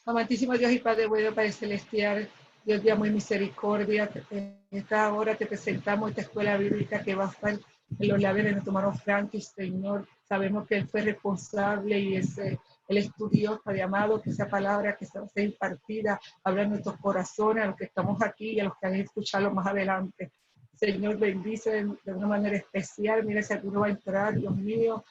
Amantísimo Dios y Padre bueno, Padre celestial, Dios de amor y misericordia, en esta hora te presentamos esta escuela bíblica que va a estar en los labios de nuestro hermano Frankie, Señor. Sabemos que él fue responsable y es el estudio, Padre amado, que esa palabra que se va a ser impartida habla en nuestros corazones, a los que estamos aquí y a los que han escuchado más adelante. Señor, bendice de una manera especial. Mira, si alguno va a entrar, Dios mío,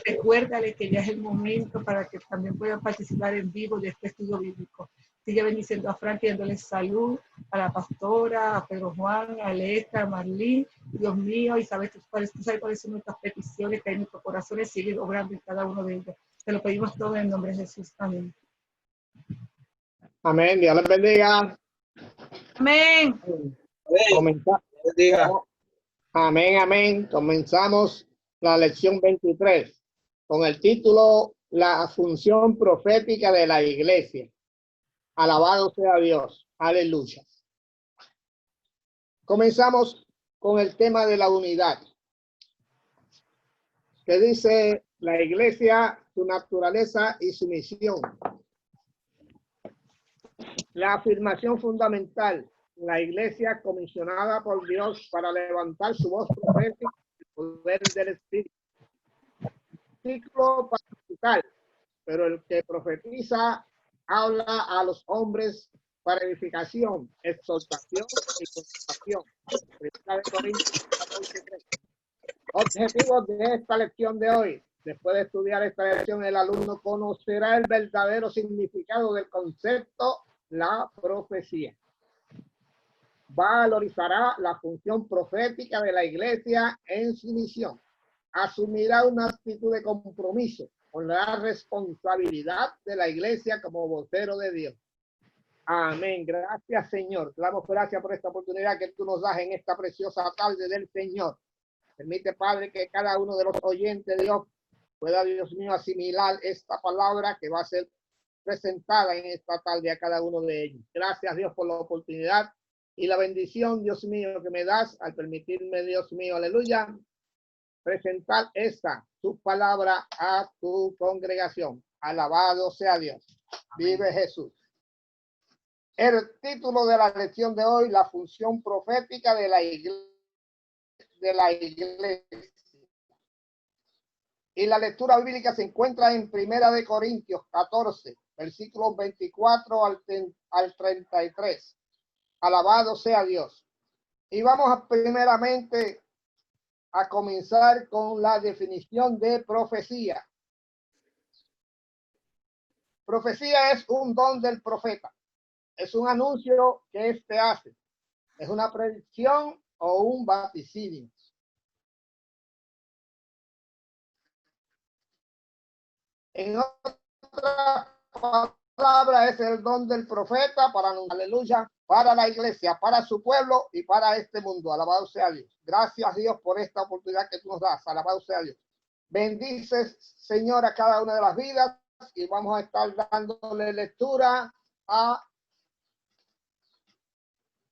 recuérdale que ya es el momento para que también puedan participar en vivo de este estudio bíblico. Sigue bendiciendo a Frankie, dándole salud, a la pastora, a Pedro Juan, a Leta, a Marlene, Dios mío, y sabes cuáles son nuestras peticiones que hay en nuestros corazones, sigue obrando en cada uno de ellos. Te lo pedimos todo en el nombre de Jesús. Amén. Amén. Dios les bendiga. Amén. Comenzamos. Amén, amén. Comenzamos la lección 23 con el título La función profética de la iglesia. Alabado sea Dios. Aleluya. Comenzamos con el tema de la unidad, que dice la iglesia, su naturaleza y su misión. La afirmación fundamental. La iglesia comisionada por Dios para levantar su voz profética en el poder del Espíritu. Ciclo pastoral, pero el que profetiza habla a los hombres para edificación, exhortación y consolación. Objetivos de esta lección de hoy. Después de estudiar esta lección, el alumno conocerá el verdadero significado del concepto la profecía. Valorizará la función profética de la iglesia en su misión. Asumirá una actitud de compromiso con la responsabilidad de la iglesia como vocero de Dios. Amén. Gracias, Señor. Te damos gracias por esta oportunidad que tú nos das en esta preciosa tarde del Señor. Permite, Padre, que cada uno de los oyentes de Dios pueda, Dios mío, asimilar esta palabra que va a ser presentada en esta tarde a cada uno de ellos. Gracias, Dios, por la oportunidad y la bendición, Dios mío, que me das al permitirme, Dios mío, aleluya, presentar tu palabra a tu congregación. Alabado sea Dios. Amén. Vive Jesús. El título de la lección de hoy, la función profética de la iglesia. Y la lectura bíblica se encuentra en Primera de Corintios 14, versículos 24 al 33. Alabado sea Dios. Y vamos primeramente a comenzar con la definición de profecía. Profecía es un don del profeta. Es un anuncio que éste hace. Es una predicción o un vaticinio. En otras palabras, es el don del profeta para, aleluya, para la iglesia, para su pueblo y para este mundo. Alabado sea Dios. Gracias, Dios, por esta oportunidad que tú nos das. Alabado sea Dios. Bendices, Señor, a cada una de las vidas y vamos a estar dándole lectura a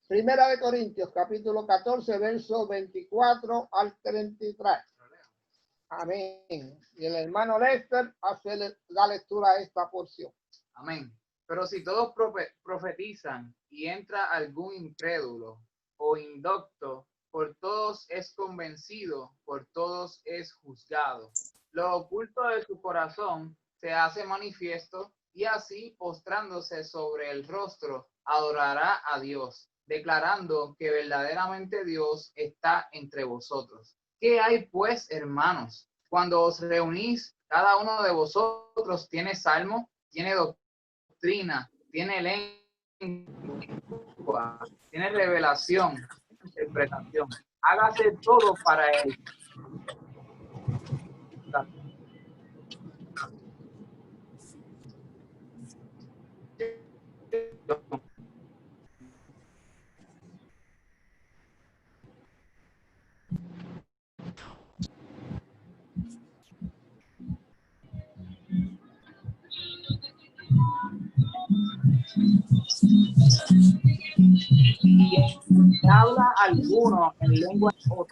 Primera de Corintios, capítulo 14, verso 24 al 33. Amén. Y el hermano Lester hace la lectura a esta porción. Amén. Pero si todos profetizan y entra algún incrédulo o indocto, por todos es convencido, por todos es juzgado. Lo oculto de su corazón se hace manifiesto y así, postrándose sobre el rostro, adorará a Dios, declarando que verdaderamente Dios está entre vosotros. ¿Qué hay pues, hermanos? Cuando os reunís, cada uno de vosotros tiene salmo, tiene doctrina, tiene lengua, tiene revelación, interpretación. Hágase todo para él. Y habla alguno en lengua o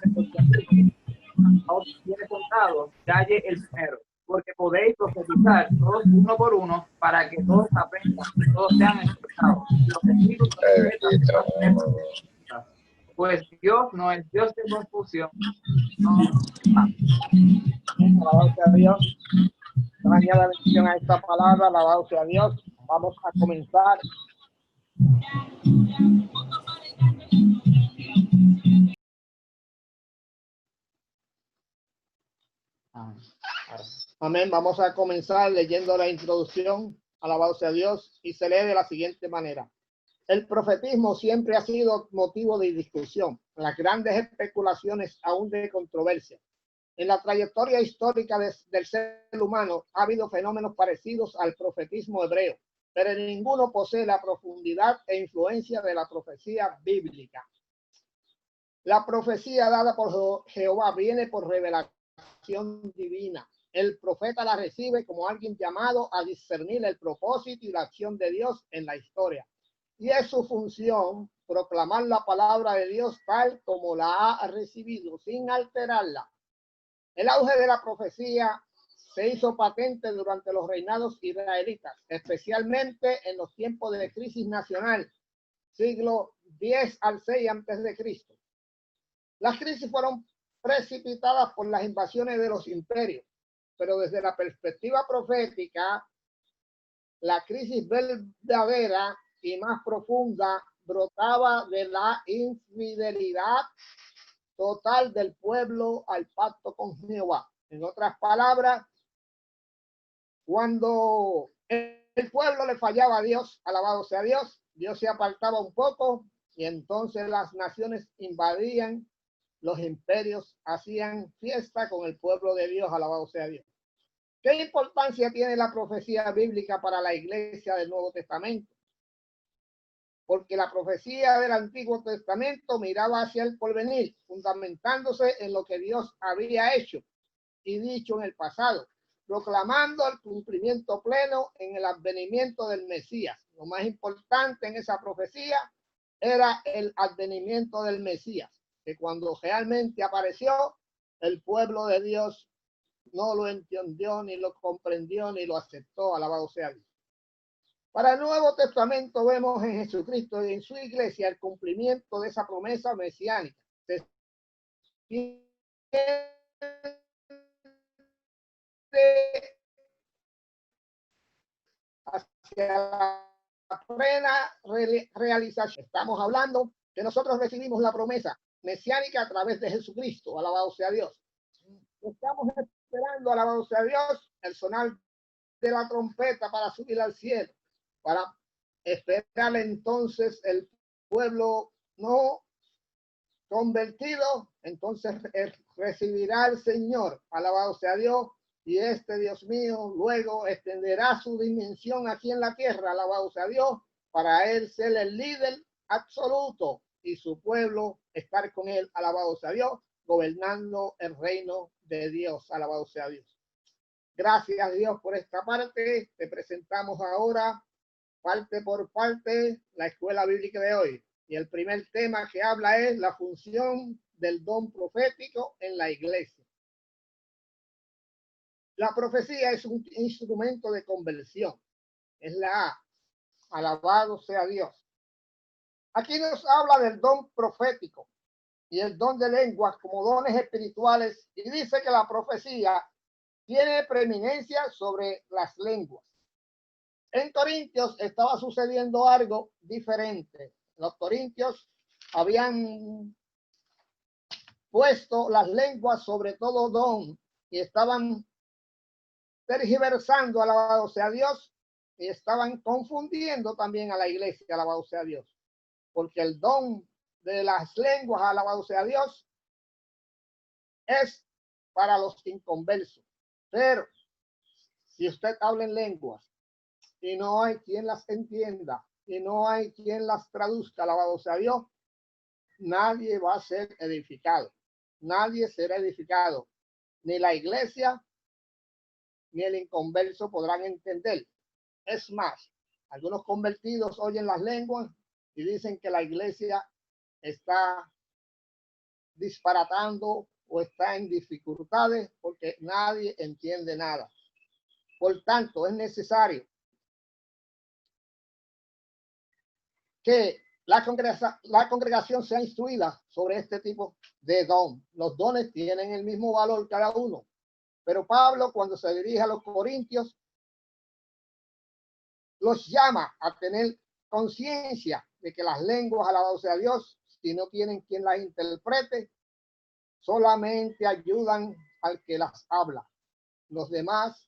quiere contado, calle el primero. porque podéis profetizar todos uno por uno, para que todos aprendan, todos sean expresados. Los espíritus pues Dios no es Dios de confusión. No. Alabado sea Dios. Añada bendición a esta palabra. Alabado sea Dios. Vamos a comenzar. Amén. Vamos a comenzar leyendo la introducción. Alabado sea Dios. Y se lee de la siguiente manera. El profetismo siempre ha sido motivo de discusión, las grandes especulaciones aún de controversia. En la trayectoria histórica del ser humano ha habido fenómenos parecidos al profetismo hebreo, pero ninguno posee la profundidad e influencia de la profecía bíblica. La profecía dada por Jehová viene por revelación divina. El profeta la recibe como alguien llamado a discernir el propósito y la acción de Dios en la historia. Y es su función proclamar la palabra de Dios tal como la ha recibido, sin alterarla. El auge de la profecía se hizo patente durante los reinados israelitas, especialmente en los tiempos de crisis nacional, siglo X al 6 a.C. Las crisis fueron precipitadas por las invasiones de los imperios, pero desde la perspectiva profética, la crisis verdadera y más profunda brotaba de la infidelidad total del pueblo al pacto con Jehová. En otras palabras, cuando el pueblo le fallaba a Dios, alabado sea Dios, Dios se apartaba un poco y entonces las naciones invadían, los imperios hacían fiesta con el pueblo de Dios, alabado sea Dios. ¿Qué importancia tiene la profecía bíblica para la iglesia del Nuevo Testamento? Porque la profecía del Antiguo Testamento miraba hacia el porvenir, fundamentándose en lo que Dios había hecho y dicho en el pasado, proclamando el cumplimiento pleno en el advenimiento del Mesías. Lo más importante en esa profecía era el advenimiento del Mesías, que cuando realmente apareció, el pueblo de Dios no lo entendió, ni lo comprendió, ni lo aceptó. Alabado sea Dios. Para el Nuevo Testamento vemos en Jesucristo y en su iglesia el cumplimiento de esa promesa mesiánica. Hacia la plena realización. Estamos hablando que nosotros recibimos la promesa mesiánica a través de Jesucristo. Alabado sea Dios. Estamos esperando, alabado sea Dios, el sonar de la trompeta para subir al cielo, para esperar entonces el pueblo no convertido, entonces recibirá al Señor, alabado sea Dios, y Dios mío, luego extenderá su dimensión aquí en la tierra, alabado sea Dios, para él ser el líder absoluto y su pueblo estar con él, alabado sea Dios, gobernando el reino de Dios, alabado sea Dios. Gracias Dios por esta parte. Te presentamos ahora, parte por parte, la escuela bíblica de hoy. Y el primer tema que habla es la función del don profético en la iglesia. La profecía es un instrumento de conversión. Es la A. Alabado sea Dios. Aquí nos habla del don profético y el don de lenguas como dones espirituales, y dice que la profecía tiene preeminencia sobre las lenguas. En Corintios estaba sucediendo algo diferente. Los corintios habían puesto las lenguas sobre todo don y estaban tergiversando, alabado sea Dios, y estaban confundiendo también a la iglesia, alabado sea Dios, porque el don de las lenguas, alabado sea Dios, es para los inconversos. Pero si usted habla en lenguas y no hay quien las entienda y no hay quien las traduzca, alabado sea Dios, nadie va a ser edificado. Nadie será edificado. Ni la iglesia ni el inconverso podrán entender. Es más, algunos convertidos oyen las lenguas y dicen que la iglesia está disparatando o está en dificultades porque nadie entiende nada. Por tanto, es necesario que la congregación sea instruida sobre este tipo de don. Los dones tienen el mismo valor cada uno. Pero Pablo, cuando se dirige a los corintios, los llama a tener conciencia de que las lenguas, alabado sea Dios, si no tienen quien las interprete, solamente ayudan al que las habla. Los demás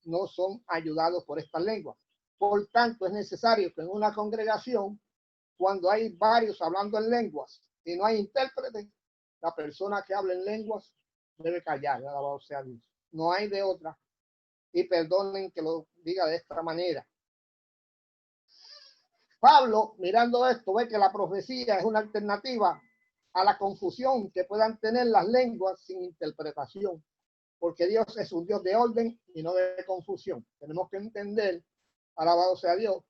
no son ayudados por estas lenguas. Por tanto, es necesario que en una congregación, cuando hay varios hablando en lenguas y no hay intérprete, la persona que habla en lenguas debe callar, alabado sea Dios. No hay de otra. Y perdonen que lo diga de esta manera. Pablo, mirando esto, ve que la profecía es una alternativa a la confusión que puedan tener las lenguas sin interpretación, porque Dios es un Dios de orden y no de confusión. Tenemos que entender, alabado sea Dios,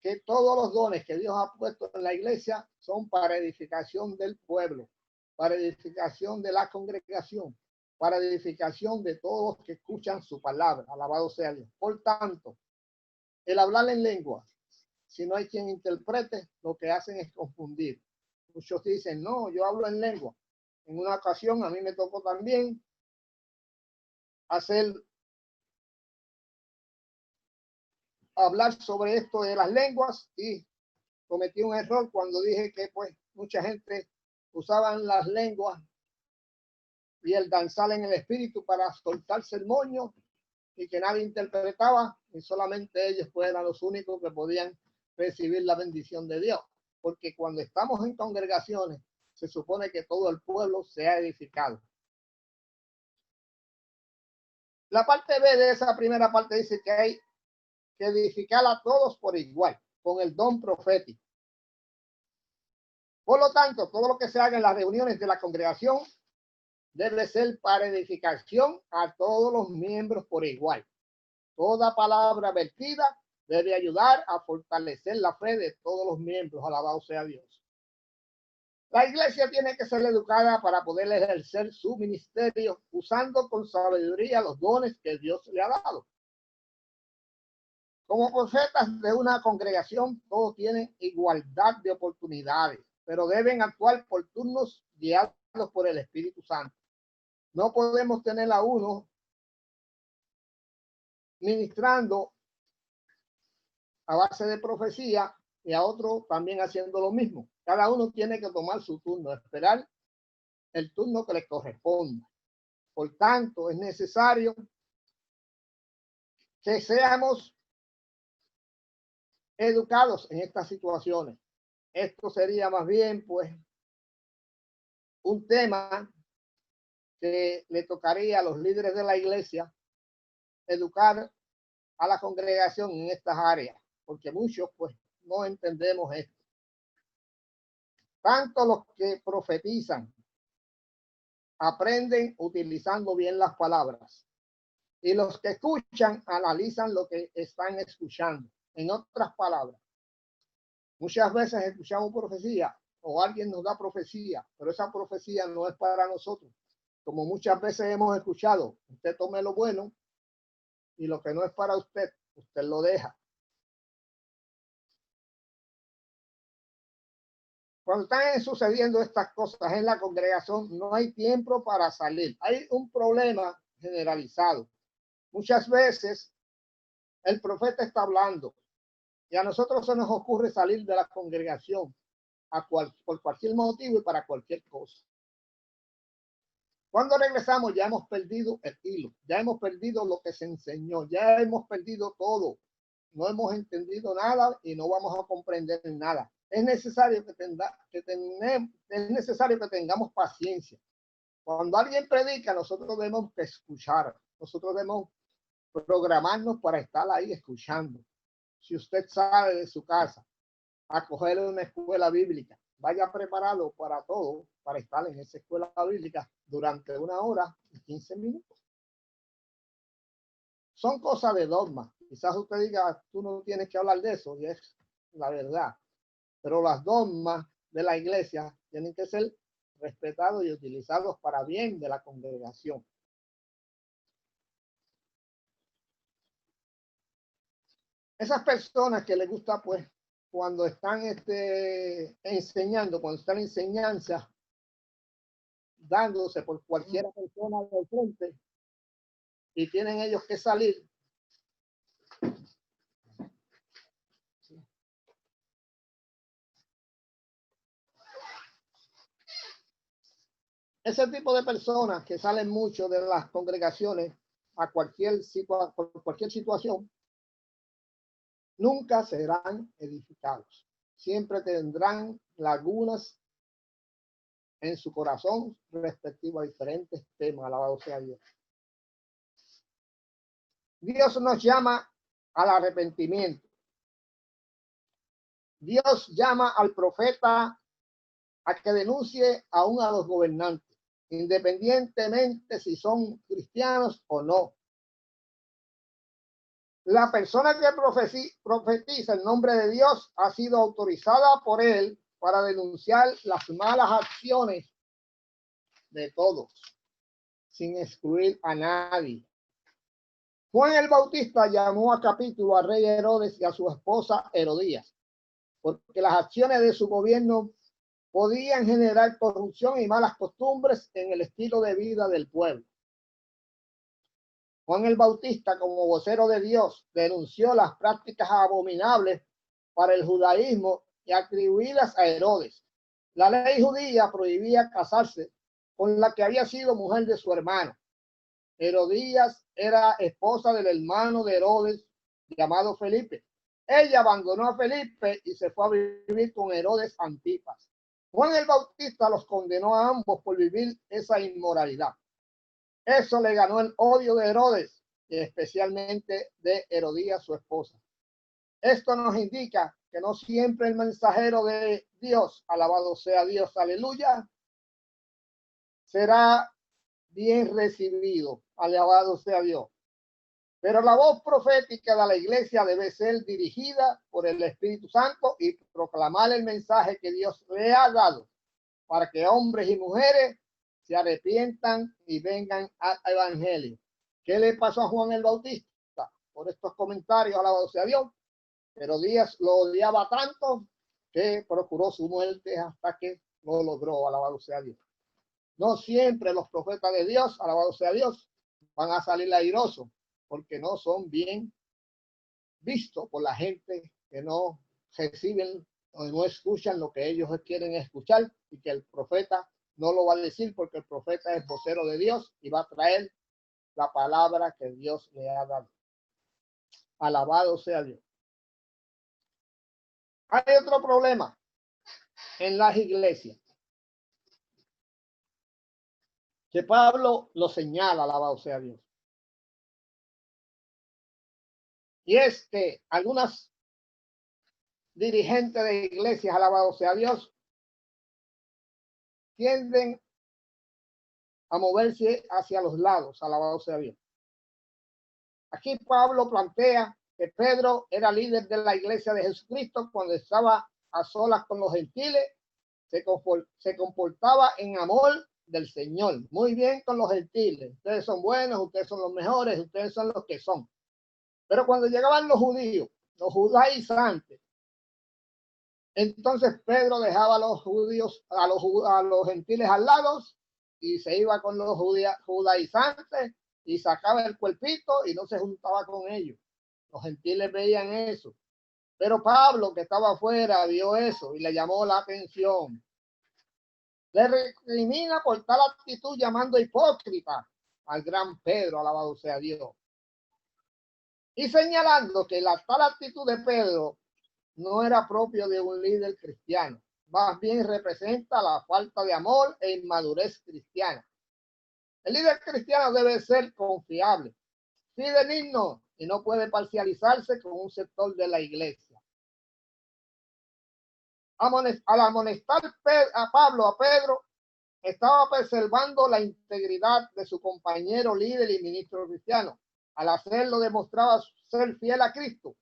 que todos los dones que Dios ha puesto en la iglesia son para edificación del pueblo, para edificación de la congregación, para edificación de todos los que escuchan su palabra. Alabado sea Dios. Por tanto, el hablar en lenguas, si no hay quien interprete, lo que hacen es confundir. Muchos dicen, no, yo hablo en lengua. En una ocasión a mí me tocó también hablar sobre esto de las lenguas y cometí un error cuando dije que pues mucha gente usaban las lenguas y el danzar en el espíritu para soltarse el moño y que nadie interpretaba y solamente ellos eran los únicos que podían recibir la bendición de Dios. Porque cuando estamos en congregaciones, se supone que todo el pueblo sea edificado. La parte B de esa primera parte dice que hay que edificar a todos por igual, con el don profético. Por lo tanto, todo lo que se haga en las reuniones de la congregación debe ser para edificación a todos los miembros por igual. Toda palabra vertida debe ayudar a fortalecer la fe de todos los miembros. Alabado sea Dios. La iglesia tiene que ser educada para poder ejercer su ministerio usando con sabiduría los dones que Dios le ha dado. Como profetas de una congregación, todos tienen igualdad de oportunidades, pero deben actuar por turnos guiados por el Espíritu Santo. No podemos tener a uno ministrando a base de profecía y a otro también haciendo lo mismo. Cada uno tiene que tomar su turno, esperar el turno que le corresponda. Por tanto, es necesario que seamos educados en estas situaciones. Esto sería más bien, pues, un tema que le tocaría a los líderes de la iglesia educar a la congregación en estas áreas, porque muchos, pues, no entendemos esto. Tanto los que profetizan aprenden utilizando bien las palabras y los que escuchan analizan lo que están escuchando. En otras palabras, muchas veces escuchamos profecía o alguien nos da profecía, pero esa profecía no es para nosotros. Como muchas veces hemos escuchado, usted tome lo bueno y lo que no es para usted, usted lo deja. Cuando están sucediendo estas cosas en la congregación, no hay tiempo para salir. Hay un problema generalizado. Muchas veces el profeta está hablando y a nosotros se nos ocurre salir de la congregación por cualquier motivo y para cualquier cosa. Cuando regresamos ya hemos perdido el hilo, ya hemos perdido lo que se enseñó, ya hemos perdido todo. No hemos entendido nada y no vamos a comprender nada. Es necesario que tengamos paciencia. Cuando alguien predica, nosotros debemos escuchar. Nosotros debemos programarnos para estar ahí escuchando. Si usted sale de su casa a coger una escuela bíblica, vaya preparado para todo, para estar en esa escuela bíblica durante 1 hora y 15 minutos. Son cosas de dogma. Quizás usted diga, tú no tienes que hablar de eso, y es la verdad. Pero las dogmas de la iglesia tienen que ser respetados y utilizados para bien de la congregación. Esas personas que les gusta, pues, cuando están enseñando, cuando están en enseñanza, dándose por cualquier persona del frente y tienen ellos que salir. Ese tipo de personas que salen mucho de las congregaciones a cualquier situación, nunca serán edificados. Siempre tendrán lagunas en su corazón respectivo a diferentes temas. Alabado sea Dios. Dios nos llama al arrepentimiento. Dios llama al profeta a que denuncie aún a los gobernantes, independientemente si son cristianos o no. La persona que profetiza en nombre de Dios ha sido autorizada por él para denunciar las malas acciones de todos, sin excluir a nadie. Juan el Bautista llamó a capítulo al rey Herodes y a su esposa Herodías, porque las acciones de su gobierno podían generar corrupción y malas costumbres en el estilo de vida del pueblo. Juan el Bautista, como vocero de Dios, denunció las prácticas abominables para el judaísmo y atribuidas a Herodes. La ley judía prohibía casarse con la que había sido mujer de su hermano. Herodías era esposa del hermano de Herodes, llamado Felipe. Ella abandonó a Felipe y se fue a vivir con Herodes Antipas. Juan el Bautista los condenó a ambos por vivir esa inmoralidad. Eso le ganó el odio de Herodes y especialmente de Herodías, su esposa. Esto nos indica que no siempre el mensajero de Dios, alabado sea Dios, aleluya, será bien recibido, alabado sea Dios. Pero la voz profética de la iglesia debe ser dirigida por el Espíritu Santo y proclamar el mensaje que Dios le ha dado para que hombres y mujeres se arrepientan y vengan al evangelio. ¿Qué le pasó a Juan el Bautista? Por estos comentarios, alabado sea Dios, Herodías lo odiaba tanto que procuró su muerte hasta que lo logró, alabado sea Dios. No siempre los profetas de Dios, alabado sea Dios, van a salir airosos, porque no son bien vistos por la gente que no reciben o no escuchan lo que ellos quieren escuchar, y que el profeta no lo va a decir porque el profeta es vocero de Dios y va a traer la palabra que Dios le ha dado. Alabado sea Dios. Hay otro problema en las iglesias que Pablo lo señala, alabado sea Dios. Y es que algunas dirigentes de iglesias, alabado sea Dios, tienden a moverse hacia los lados, alabado sea Dios. Aquí Pablo plantea que Pedro era líder de la iglesia de Jesucristo cuando estaba a solas con los gentiles, se comportaba en amor del Señor, muy bien con los gentiles. Ustedes son buenos, ustedes son los mejores, ustedes son los que son. Pero cuando llegaban los judíos, los judaizantes, entonces Pedro dejaba a los judíos, a los gentiles al lado y se iba con los judaizantes y sacaba el cuerpito y no se juntaba con ellos. Los gentiles veían eso. Pero Pablo, que estaba afuera, vio eso y le llamó la atención. Le recrimina por tal actitud, llamando hipócrita al gran Pedro, alabado sea Dios. Y señalando que la tal actitud de Pedro no era propio de un líder cristiano. Más bien representa la falta de amor e inmadurez cristiana. El líder cristiano debe ser confiable, fidedigno y no puede parcializarse con un sector de la iglesia. Al amonestar a Pablo, a Pedro, estaba preservando la integridad de su compañero líder y ministro cristiano. Al hacerlo demostraba ser fiel a Cristo,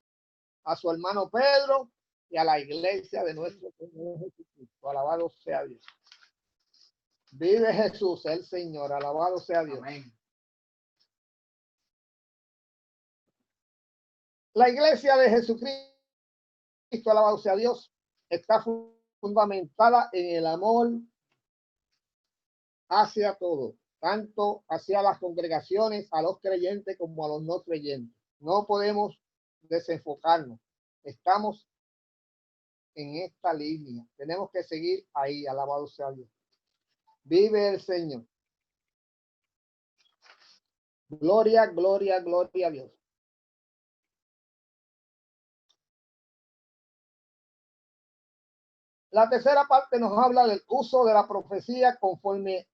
a su hermano Pedro y a la iglesia de nuestro Señor Jesucristo. Alabado sea Dios. Vive Jesús, el Señor. Alabado sea Dios. Amén. La iglesia de Jesucristo, alabado sea Dios, está fundamentada en el amor hacia todos, tanto hacia las congregaciones, a los creyentes como a los no creyentes. No podemos desenfocarnos. Estamos en esta línea. Tenemos que seguir ahí. Alabado sea Dios. Vive el Señor. Gloria, gloria, gloria a Dios. La tercera parte nos habla del uso de la profecía conforme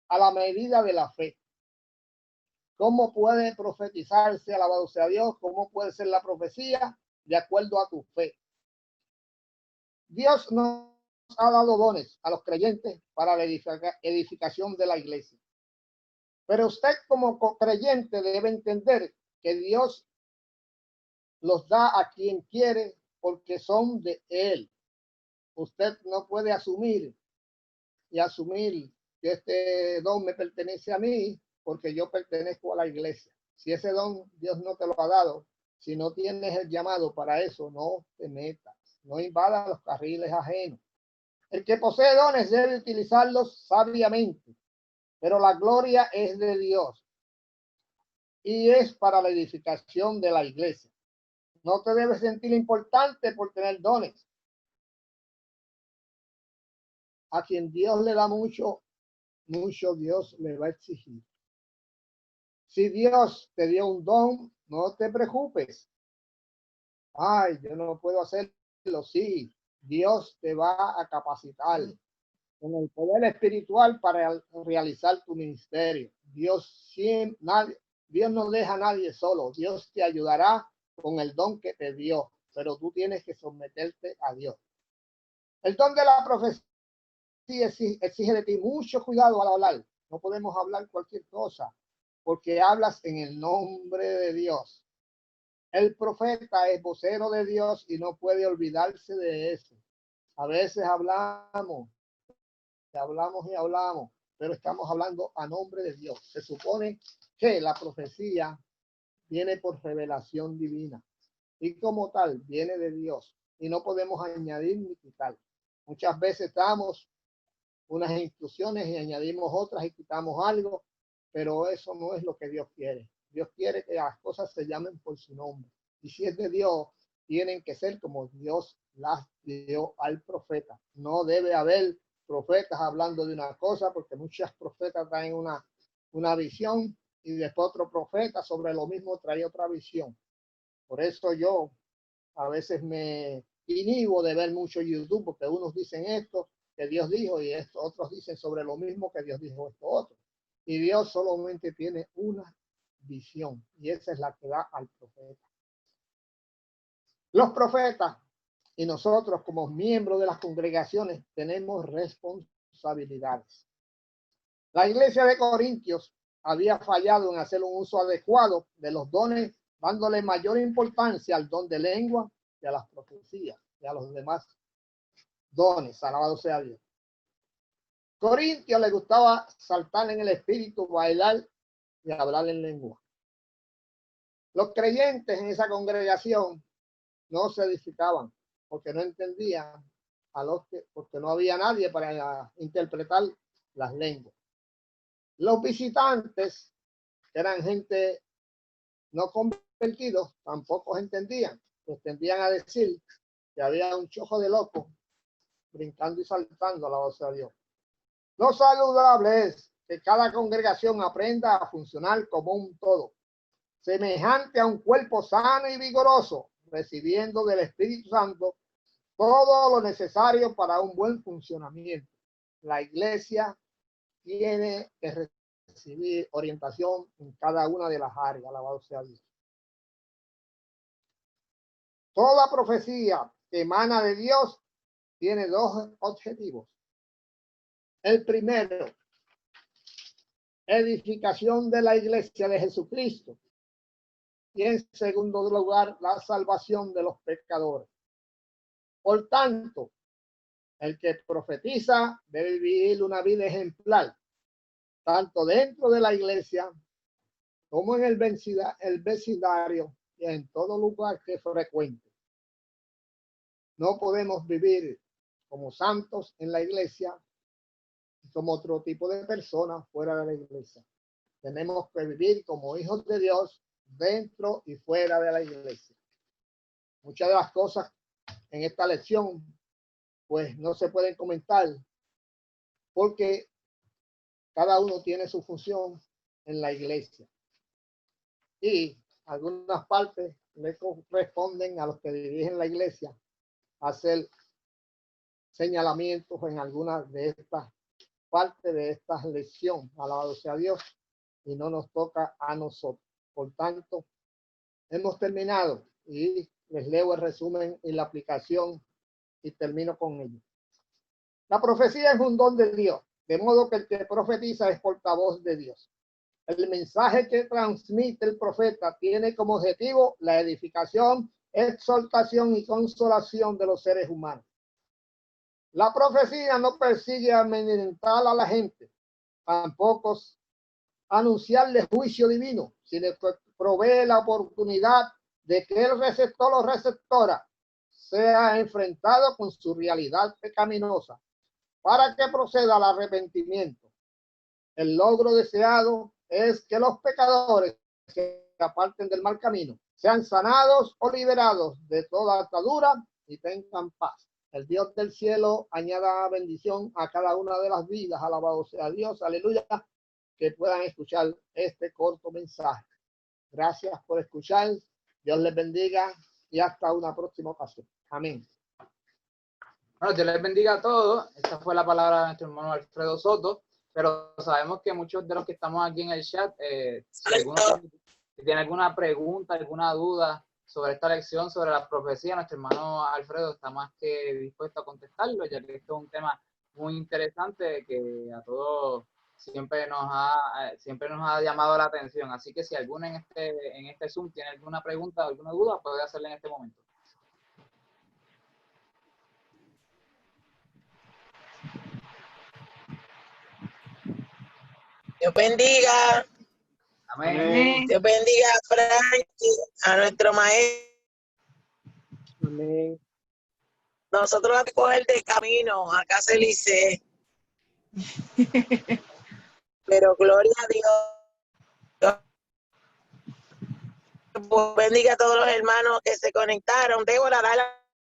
a la medida de la fe. ¿Cómo puede profetizarse? Alabado sea Dios. ¿Cómo puede ser la profecía? De acuerdo a tu fe. Dios nos ha dado dones a los creyentes para la edificación de la iglesia. Pero usted como creyente debe entender que Dios los da a quien quiere porque son de Él. Usted no puede asumir que este don me pertenece a mí porque yo pertenezco a la iglesia. Si ese don Dios no te lo ha dado, si no tienes el llamado para eso, no te metas, no invadas los carriles ajenos. El que posee dones debe utilizarlos sabiamente, pero la gloria es de Dios y es para la edificación de la iglesia. No te debes sentir importante por tener dones. A quien Dios le da mucho, mucho Dios le va a exigir. Si Dios te dio un don, no te preocupes. Ay, yo no puedo hacerlo. Sí, Dios te va a capacitar con el poder espiritual para realizar tu ministerio. Dios no deja a nadie solo. Dios te ayudará con el don que te dio, pero tú tienes que someterte a Dios. El don de la profecía exige de ti mucho cuidado al hablar. No podemos hablar cualquier cosa porque hablas en el nombre de Dios. El profeta es vocero de Dios y no puede olvidarse de eso. A veces hablamos, pero estamos hablando a nombre de Dios. Se supone que la profecía viene por revelación divina y como tal viene de Dios y no podemos añadir ni quitar. Muchas veces damos unas instrucciones y añadimos otras y quitamos algo, pero eso no es lo que Dios quiere. Dios quiere que las cosas se llamen por su nombre. Y si es de Dios, tienen que ser como Dios las dio al profeta. No debe haber profetas hablando de una cosa, porque muchos profetas traen una visión y después otro profeta sobre lo mismo trae otra visión. Por eso yo a veces me inhibo de ver mucho YouTube, porque unos dicen esto que Dios dijo y esto, otros dicen sobre lo mismo que Dios dijo esto otro. Y Dios solamente tiene una visión y esa es la que da al profeta. Los profetas y nosotros como miembros de las congregaciones tenemos responsabilidades. La iglesia de Corintios había fallado en hacer un uso adecuado de los dones, dándole mayor importancia al don de lengua y a las profecías y a los demás dones. Alabado sea Dios. Corintios le gustaba saltar en el espíritu, bailar y hablar en lengua. Los creyentes en esa congregación no se edificaban porque no entendían porque no había nadie para interpretar las lenguas. Los visitantes, que eran gente no convertidos, tampoco entendían. Pues tendían a decir que había un chojo de locos brincando y saltando a la voz de Dios. Lo saludable es que cada congregación aprenda a funcionar como un todo, semejante a un cuerpo sano y vigoroso, recibiendo del Espíritu Santo todo lo necesario para un buen funcionamiento. La iglesia tiene que recibir orientación en cada una de las áreas. Alabado sea Dios. Toda profecía que emana de Dios tiene dos objetivos. El primero, edificación de la iglesia de Jesucristo. Y en segundo lugar, la salvación de los pecadores. Por tanto, El que profetiza debe vivir una vida ejemplar, tanto dentro de la iglesia como en el vecindario y en todo lugar que frecuente. No podemos vivir como santos en la iglesia y como otro tipo de personas fuera de la iglesia. Tenemos que vivir como hijos de Dios dentro y fuera de la iglesia. Muchas de las cosas en esta lección pues no se pueden comentar porque cada uno tiene su función en la iglesia y algunas partes le corresponden a los que dirigen la iglesia hacer señalamientos en algunas de estas partes de esta lección. Alabado sea Dios, y no nos toca a nosotros. Por tanto, hemos terminado y les leo el resumen y la aplicación y termino con ello. La profecía es un don de Dios, de modo que el que profetiza es portavoz de Dios. El mensaje que transmite el profeta tiene como objetivo la edificación, exhortación y consolación de los seres humanos. La profecía no persigue amedrentar a la gente, tampoco anunciarle juicio divino, sino que provee la oportunidad de que el receptor o receptora sea enfrentado con su realidad pecaminosa para que proceda al arrepentimiento. El logro deseado es que los pecadores se aparten del mal camino, sean sanados o liberados de toda atadura y tengan paz. El Dios del cielo añada bendición a cada una de las vidas. Alabado sea Dios, aleluya, que puedan escuchar este corto mensaje. Gracias por escuchar. Dios les bendiga y hasta una próxima ocasión. Amén. Bueno, Dios les bendiga a todos. Esta fue la palabra de nuestro hermano Alfredo Soto, pero sabemos que muchos de los que estamos aquí en el chat, si tienen alguna pregunta, alguna duda sobre esta lección, sobre la profecía, nuestro hermano Alfredo está más que dispuesto a contestarlo, ya que esto es un tema muy interesante que a todos siempre nos ha llamado la atención. Así que si alguno en este Zoom tiene alguna pregunta o alguna duda, puede hacerla en este momento. Dios bendiga. Amén. Dios bendiga a Frankie, a nuestro maestro. Amén. Nosotros vamos a coger de camino a casa Elise. Pero gloria a Dios. Dios bendiga a todos los hermanos que se conectaron. Débora, dale